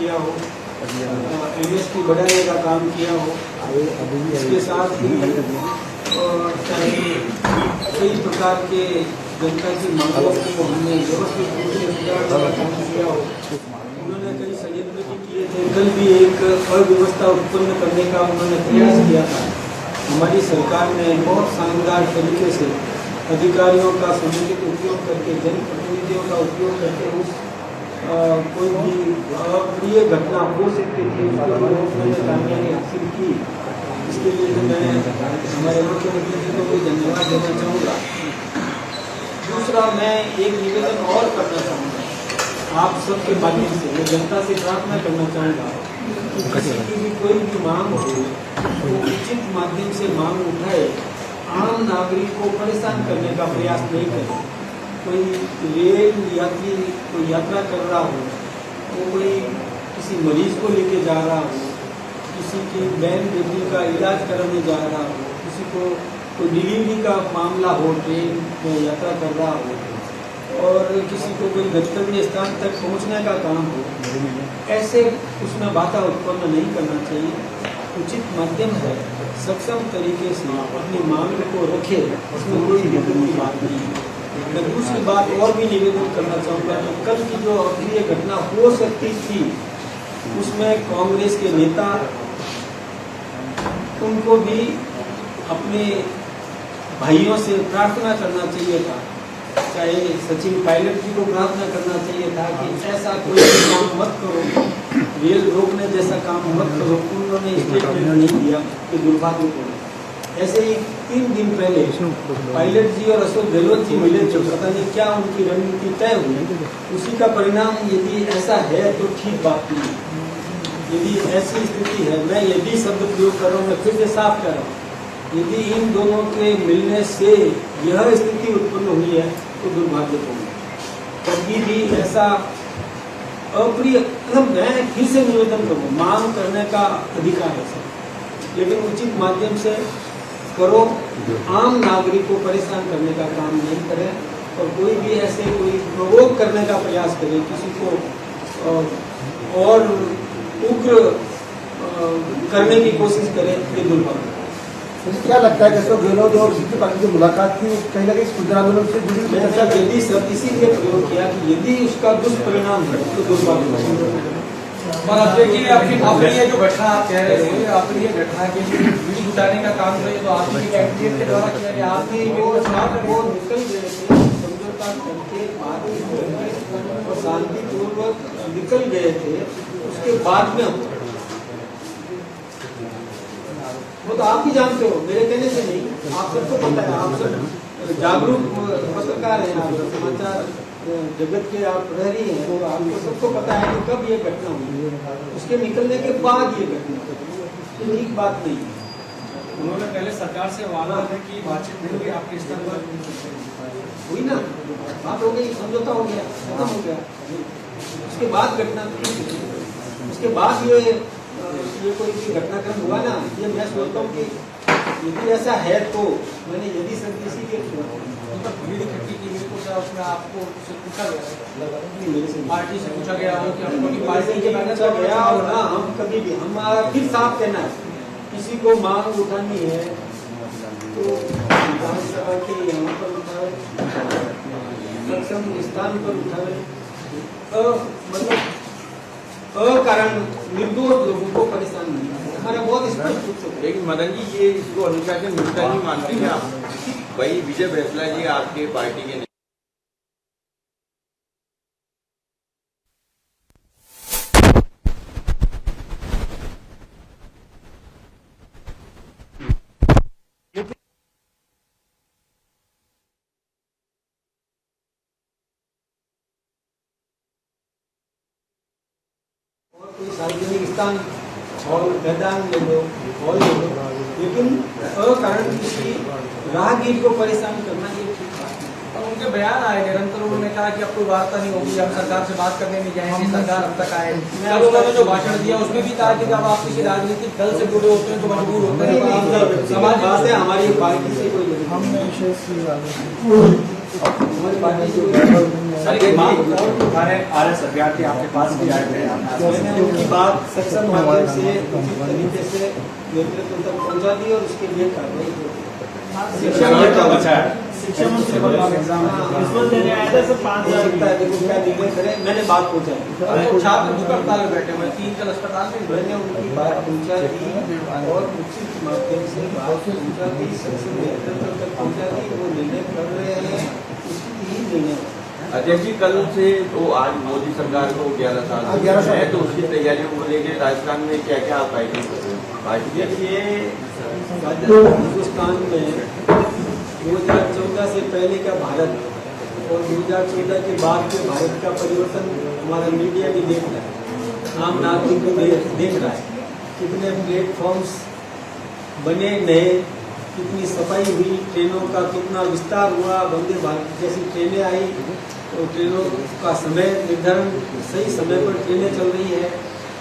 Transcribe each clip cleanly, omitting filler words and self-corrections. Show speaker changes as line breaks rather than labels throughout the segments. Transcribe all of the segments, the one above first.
किया हो, एमएसपी बढ़ाने का काम किया हो, इसके साथ ही चाहे कई प्रकार के जनता की मांगों को हमने व्यवस्थित रूप से सुधारने का काम किया हो। उन्होंने कई षड्यंत्र भी किए थे। कल भी एक अव्यवस्था उत्पन्न करने का उन्होंने प्रयास किया था। हमारी सरकार ने बहुत शानदार तरीके से अधिकारियों का समुचित उपयोग करके, जनप्रतिनिधियों का उपयोग करके उस कोई भी अप्रिय घटना हो सकती थी उसको रोकने में कामयाबी हासिल की। इसके लिए तो मैं हमारे मुख्यमंत्री जी को भी धन्यवाद देना चाहूँगा। दूसरा, मैं एक निवेदन और करना चाहूँगा आप सबके माध्यम से, मैं जनता से प्रार्थना करना चाहूँगा कि किसी की भी कोई भी मांग हो तो उचित माध्यम से मांग उठाए, आम नागरिक को परेशान करने का प्रयास नहीं करें। कोई रेल यात्री कोई यात्रा कर रहा हो, तो कोई किसी मरीज को लेके जा रहा हो, किसी की बहन बेटी का इलाज कराने जा रहा हो, किसी को कोई डिलीवरी का मामला हो, ट्रेन में यात्रा कर रहा हो और किसी को कोई गंतव्य स्थान तक पहुंचने का काम हो, ऐसे उसमें बाधा उत्पन्न नहीं करना चाहिए। उचित माध्यम है, सक्षम तरीके से अपनी मांग को रखे, उसमें कोई दिक्कत की बात नहीं है। मैं दूसरी बात और भी निवेदन करना चाहूँगा कि कल की जो अप्रिय घटना हो सकती थी उसमें कांग्रेस के नेता, उनको भी अपने भाइयों से प्रार्थना करना चाहिए था, चाहे सचिन पायलट जी को प्रार्थना करना चाहिए था कि ऐसा कोई काम मत करो, रेल रोकने जैसा काम मत करो। उन्होंने स्टेटमेंट नहीं दिया कि दुर्भाग्यपूर्ण। ऐसे ही 3 दिन पहले पायलट जी और अशोक गहलोत जी मिले थे, पता नहीं क्या उनकी रणनीति तय हुई, उसी का परिणाम यदि ऐसा है तो ठीक बात नहीं। यदि ऐसी स्थिति है, मैं यदि शब्द प्रयोग कर रहा हूँ, मैं फिर से साफ कर रहा हूँ, यदि इन दोनों के मिलने से यह स्थिति उत्पन्न हुई है तो दुर्भाग्यपूर्ण। कभी भी ऐसा अप्रिय, मैं फिर से निवेदन करूँ, मांग करने का अधिकार है सब, लेकिन उचित माध्यम से करो, आम नागरिक को परेशान करने का काम नहीं करें। और कोई भी ऐसे कोई प्रोवोक करने का प्रयास करे, किसी को और उग्र करने की कोशिश करे, ये दुर्भाग्य।
मुझे क्या लगता है कि अशोक गहलोत और सीपी पाटिल की मुलाकात थी, कहीं ना कहीं स्कूल आंदोलन से जुड़ी हुई चर्चा
यदि सब इसीलिए प्रयोग किया कि यदि उसका दुष्परिणाम है तो दुर्भाग्य।
और अब देखिए आपने ये जो घटना आप कह रहे थे, आपने ये घटना के वीडियो जुटाने का काम किया तो आपने कैंडिडेट के द्वारा किया गया, आपने
वो निकल गए थे समझौता करके बाद और शांतिपूर्वक निकल गए थे। उसके बाद में वो तो आप ही जानते हो, मेरे कहने से नहीं, आप सबको पता है, आप सब जागरूक पत्रकार हैं, आप समाचार जगत के आप रह रही हैं, तो आपको सबको पता है कि कब ये घटना हुई, उसके निकलने के बाद ये घटना, ये ठीक बात नहीं।
उन्होंने पहले सरकार से वादा की बातचीत हुई, आपके स्तर पर
हुई ना, बात हो गई, समझौता हो गया, खत्म हो गया। उसके बाद घटना, उसके बाद ये कोई भी घटनाक्रम हुआ ना, ये मैं सोचता हूँ कि यदि ऐसा है तो मैंने यदि सब किसी के
उसमें आपको पूछा गया, पार्टी से पूछा गया हो कि आपको पार्टी के मैनेज
पूछा गया और ना, हम कभी भी हमारा फिर साफ कहना है, किसी को मांग उठानी है तो विधानसभा के यहाँ पर उठाए, सक्षम स्थान पर उठाए, मतलब अकारण निर्दोष लोगों को परेशान नहीं है, हमारा बहुत स्पष्ट रूप से।
लेकिन मदन जी, ये इसको अनुशासन मिलता नहीं मानते हैं आप? भाई विजय बैसला जी आपके पार्टी के
कोई सार्वजनिक स्थान हॉल, मैदान ले लो, हॉल ले लो, लेकिन अकारण किसी राहगीर को परेशान करना ये ठीक बात है।
और उनके बयान आए निरंतर, उन्होंने कहा कि अब कोई वार्ता नहीं होगी, हम सरकार से बात करने नहीं जाएंगे, सरकार अब तक आए। उन्होंने जो भाषण दिया उसमें भी कहा कि जब आप किसी राजनीतिक दल से जुड़े होते हैं तो मजबूर होते हैं,
समाज बात है, हमारी पार्टी से कोई हमारी पार्टी से
सर ये मांग हमारे आरएस अभ्यर्थी आपके पास भी आए थे
मैंने उनकी बात सक्षम माध्यम से उचित तरीके से नेतृत्व तक पहुंचा दी और उसके लिए कार्रवाई की।
शिक्षा मंत्री बचा है
शिक्षा मंत्री रिश्वत देने आया था सर 5,000 देखो क्या निर्णय करें, मैंने बात पहुंचाई।
छात्र भूख हड़ताल में बैठे हुए 3 कल अस्पताल में
मैंने उनकी बात पहुंचा दी और उचित माध्यम से बात पहुंचा दी, सक्षम नेतृत्व तक पहुंचा दी। वो निर्णय कर रहे हैं, उचित ही निर्णय।
अध्यक्ष जी कल से तो आज मोदी सरकार को 11 साल है, तो उसकी तैयारियों को लेकर राजस्थान में क्या क्या आप आयोजन कर रहे हैं? पार्टी
देखिए हिंदुस्तान में 2014 से पहले का भारत और 2014 के बाद के भारत का परिवर्तन हमारा मीडिया भी देख रहा है, आम नागरिक भी देख रहा है। कितने प्लेटफॉर्म्स बने नए, कितनी सफाई हुई, ट्रेनों का कितना विस्तार हुआ, वंदे भारत जैसी ट्रेनें आई तो ट्रेनों का समय निर्धारण सही समय पर ट्रेनें चल रही है,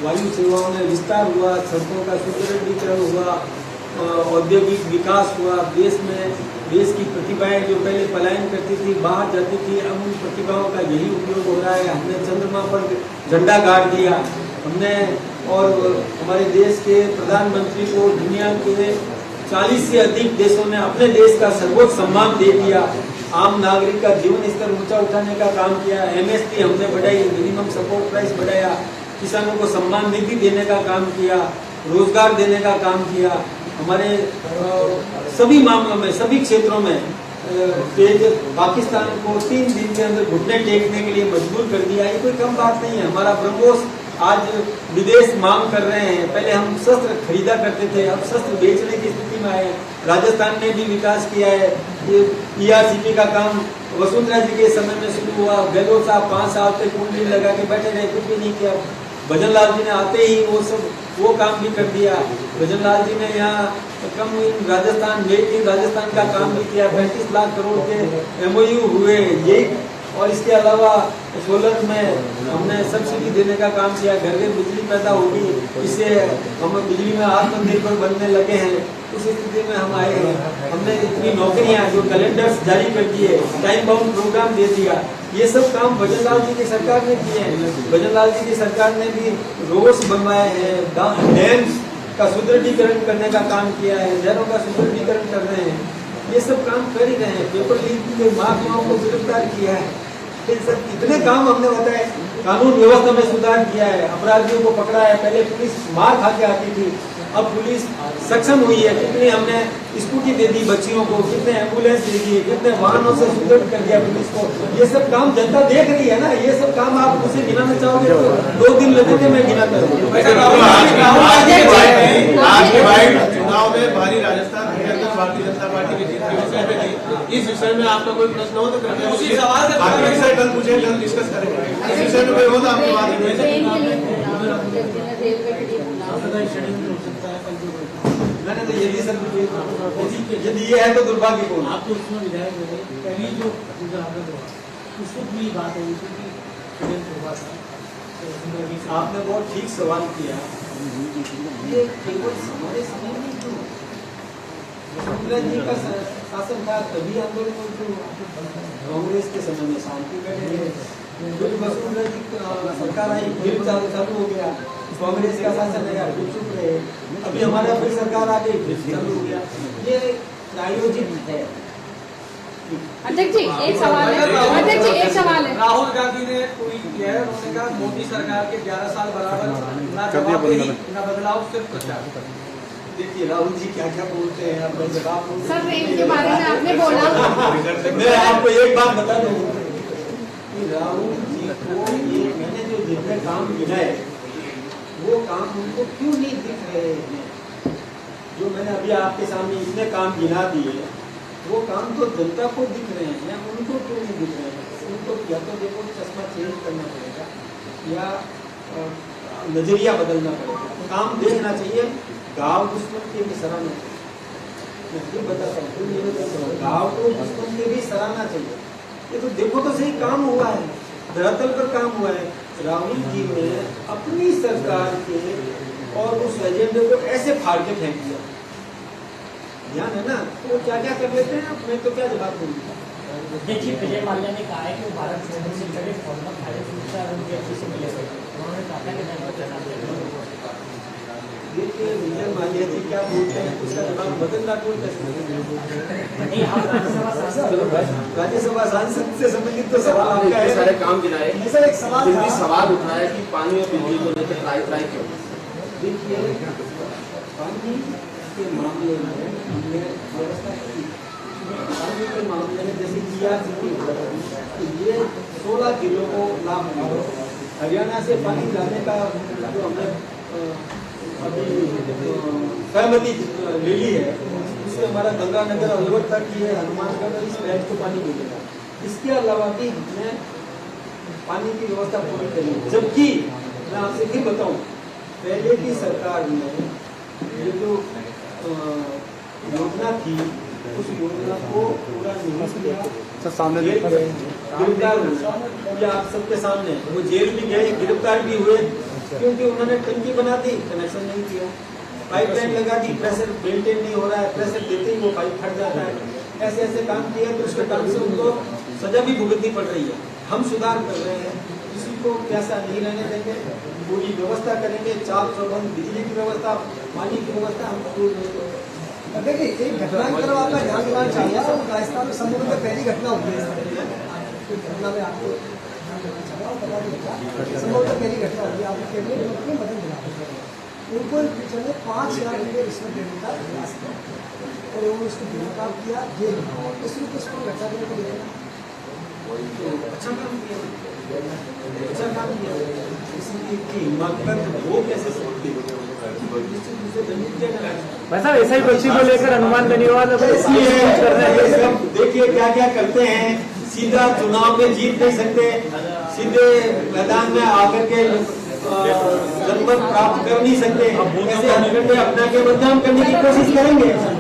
वायु सेवाओं में विस्तार हुआ, सड़कों का सुदृढ़ीकरण हुआ, औद्योगिक विकास हुआ, देश की प्रतिभाएं जो पहले पलायन करती थी, बाहर जाती थी, अब उन प्रतिभाओं का यही उपयोग हो रहा है। हमने चंद्रमा पर झंडा गाड़ दिया हमने, और हमारे देश के प्रधानमंत्री को दुनिया के 40 से अधिक देशों ने अपने देश का सर्वोच्च सम्मान दे दिया। आम नागरिक का जीवन स्तर ऊंचा उठाने का काम किया, MSP हमने बढ़ाई, मिनिमम सपोर्ट प्राइस बढ़ाया, किसानों को सम्मान निधि देने का काम किया, रोजगार देने का काम किया। हमारे सभी मामलों में, सभी क्षेत्रों में पाकिस्तान को 3 दिन के अंदर घुटने टेकने के लिए मजबूर कर दिया। ये कोई कम बात नहीं है। हमारा ब्रह्मोस आज विदेश मांग कर रहे हैं। पहले हम शस्त्र खरीदा करते थे, अब शस्त्र बेचने की स्थिति में आए। राजस्थान ने भी विकास किया है। ये ERCP का काम वसुंधरा जी के समय में शुरू हुआ। गहलोत साहब 5 साल तक कुंडली लगा के बैठे रहे, कुछ भी नहीं किया। भजनलाल जी ने आते ही वो काम भी कर दिया। भजनलाल जी ने यहाँ कम राजस्थान मेक इन राजस्थान का काम भी किया। 35 लाख करोड़ के MOU हुए ये, और इसके अलावा सोलर में हमने सब्सिडी देने का काम किया। घर घर बिजली पैदा होगी, इससे हम बिजली में आत्मनिर्भर बनने लगे हैं। उस स्थिति में हम आए हैं। हमने इतनी नौकरियां जो कैलेंडर्स जारी कर दिए, टाइम बाउंड प्रोग्राम दे दिया। ये सब काम भजनलाल जी की सरकार ने किए हैं। भजनलाल जी की सरकार ने भी रोड्स बनवाए हैं, डैम्स का सुदृढ़ीकरण करने का काम किया है, नहरों का सुदृढ़ीकरण कर रहे हैं। ये सब काम कर ही रहे हैं। पेपर लीक के माफियाओं को गिरफ्तार किया है। ये सब इतने काम हमने बताए। कानून व्यवस्था में सुधार किया है, अपराधियों को पकड़ा है। पहले पुलिस मार खा के आती थी, अब पुलिस सक्षम हुई है। कितने हमने स्कूटी दे दी बच्चियों को, कितने एम्बुलेंस दे दिए, कितने वाहनों से सुदृढ़ कर दिया पुलिस को। ये सब काम जनता देख रही है ना। ये सब काम आप उसे गिनाना चाहोगे तो 2 दिन लगेंगे, मैं गिनाता हूँ।
चुनाव में भारी राजस्थान भारतीय जनता पार्टी की जीत की विषय में थी। इस विषय में आपका कोई प्रश्न हो तो कृपया
उसी सवाल से
आगे विषय कल पूछे, कल डिस्कस करेंगे। इस विषय में कोई हो तो आपकी बात
मैंने तो यदि सर यदि ये है तो दुर्भाग्यपूर्ण।
आप तो उसमें विधायक रहे, पहली जो उसको भी बात है
आपने बहुत ठीक सवाल किया। ये केवल हमारे समय में क्यों वसुंधरा जी का शासन था, तभी आंदोलन कांग्रेस के समय में शांति बैठे थे। फिर वसुंधरा जी सरकार आई, फिर चालू हो गया। कांग्रेस का शासन है, फिर चुप रहे। अभी हमारे अपनी सरकार आ गई, फिर चालू हो गया। ये आयोजित है।
अध्यक्ष जी एक सवाल है। अध्यक्ष जी एक सवाल है।
राहुल गांधी ने ट्वीट किया है, उन्होंने कहा मोदी सरकार के 11 साल बराबर ना जवाबदेही ना बदलाव, सिर्फ प्रचार।
देखिए राहुल जी क्या क्या बोलते हैं, आप जवाब
सर इनके बारे में आपने बोला।
मैं आपको एक बात बता दूं कि राहुल जी को ये मैंने जो जितने काम गिनाए वो काम उनको क्यों नहीं दिख रहे हैं। जो मैंने अभी आपके सामने इतने काम गिना दिए, वो काम तो जनता को दिख रहे हैं, उनको क्यों नहीं दिख रहे हैं। उनको या तो देखो चश्मा चेंज करना पड़ेगा या नजरिया बदलना पड़ेगा। काम देखना चाहिए। गाँव दुश्मन के भी सराहना चाहिए। मैं फिर बताता हूँ, गाँव को दुश्मन के भी सराहना चाहिए। ये तो देखो तो सही काम हुआ है, धरातल पर काम हुआ है। राहुल जी ने अपनी सरकार के और उस एजेंडे को ऐसे फाड़ के फेंक दिया। ध्यान है ना, तो वो क्या क्या कर लेते हैं। मैं तो क्या जवाब दूंगा।
देखिए विजय माल्या ने कहा है कि वो भारत से बड़े फॉर्मर खाली सूचना उनकी अच्छी से मिले हुए उन्होंने कहा था कि मैं
देखिए विजय माल्या जी क्या बोलते हैं उसका जवाब बदलना कौन कर सकता
नहीं आप
राज्यसभा सांसद से संबंधित तो सवाल आपका है।
सारे काम गिनाए
सर एक सवाल
फिर भी
था।
सवाल उठाया कि पानी और बिजली को लेकर ट्राई क्यों?
देखिए पानी के मामले में हमने व्यवस्था की। पानी के मामले में जैसे किया तो ये 16 जिलों को लाभ मिला। हरियाणा से पानी लाने का जो हमने अभी सहमति ले ली है उससे हमारा गंगानगर अलवर तक ये हनुमानगढ़ और इस बैच को पानी मिलेगा। इसके अलावा भी हमने पानी की व्यवस्था पूरी करी है। जबकि मैं आपसे भी बताऊं पहले की सरकार ने ये जो योजना थी उस योजना को पूरा नहीं किया। गिरफ्तार हुए या आप सबके सामने वो जेल भी गए, गिरफ्तार भी हुए क्योंकि उन्होंने टंकी बना दी, कनेक्शन नहीं किया, पाइपलाइन लगा दी, प्रेशर मेंटेन नहीं हो रहा है, प्रेशर देते ही वो पाइप फट जाता है। ऐसे ऐसे काम किए तो उसके काम से उनको सजा भी भुगतनी पड़ रही है। हम सुधार कर रहे हैं, किसी को प्यासा नहीं रहने देंगे, पूरी व्यवस्था करेंगे, चाल प्रबंध, बिजली की व्यवस्था, पानी की व्यवस्था हम पूरी नहीं करेंगे।
देखिए एक घटना की तरफ आपका ध्यान दिलाना चाहिए। राजस्थान में समुद्र में पहली घटना हुई है इस घटना में आपको समुद्र में पहली घटना हुई है। आपको कैबिनेट मंत्री मदन दिला उनको फ्यूचर में 5,000 रुपये रिश्वत देने का प्रयास किया और उन्होंने उसको गिरफ्तार किया जेल में। इसलिए किसको घटना देने को देना
अच्छा काम किया, अच्छा काम किया। इसलिए कि हिम्मत कर वो कैसे सकती है?
वैसा ऐसा ही बच्ची को लेकर हनुमान बेनीवाल
देखिए क्या क्या करते हैं। सीधा चुनाव में जीत नहीं सकते, सीधे मैदान में आकर के जनमत प्राप्त कर नहीं सकते, ऐसे हथकंडे अपना के बदनाम करने की कोशिश करेंगे।